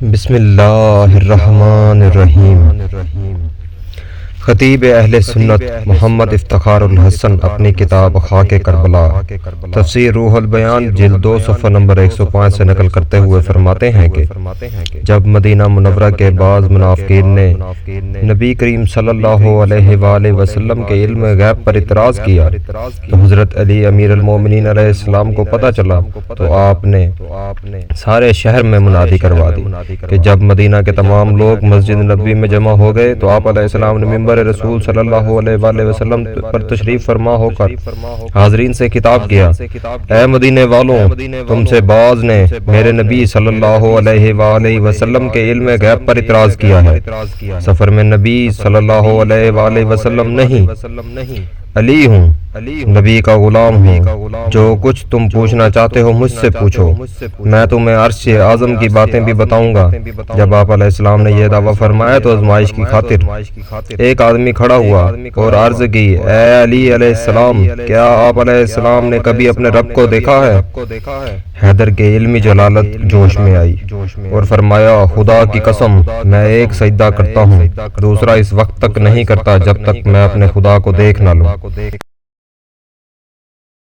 بسم اللہ الرحمن الرحیم۔ خطیب اہل سنت محمد افتخار الحسن اپنی کتاب خاک کربلا تفسیر روح البیان جلد 2 صفحہ نمبر 105 سے نقل کرتے ہوئے فرماتے ہیں کہ جب مدینہ منورہ کے بعض منافقین نے نبی کریم صلی اللہ علیہ وآلہ وسلم کے علم غیب پر اعتراض کیا تو حضرت علی امیر المومنین علیہ السلام کو پتہ چلا تو آپ نے سارے شہر میں منادی کروا دی کہ جب مدینہ کے تمام لوگ مسجد نبوی میں جمع ہو گئے تو آپ علیہ السلام نے منبر رسول صلی اللہ علیہ وآلہ وسلم پر تشریف فرما ہو کر حاضرین سے خطاب کیا، اے مدینے والوں، تم سے بعض نے میرے نبی صلی اللہ علیہ وآلہ وسلم کے علم غیب پر اعتراض کیا ہے۔ سفر میں نبی صلی اللہ علیہ وآلہ وسلم نہیں، علی ہوں، نبی کا غلام ہوں، جو کچھ تم پوچھنا چاہتے ہو مجھ سے پوچھو، میں تمہیں عرش اعظم کی باتیں بھی بتاؤں گا۔ جب آپ علیہ السلام نے یہ دعویٰ فرمایا تو آزمائش کی خاطر ایک آدمی کھڑا ہوا اور عرض کی، اے علی علیہ السلام، کیا آپ علیہ السلام نے کبھی اپنے رب کو دیکھا ہے؟ حیدر کے علمی جلالت جوش میں آئی اور فرمایا، خدا کی قسم، میں ایک سجدہ کرتا ہوں، دوسرا اس وقت تک نہیں کرتا جب تک میں اپنے خدا کو دیکھ نہ لوں۔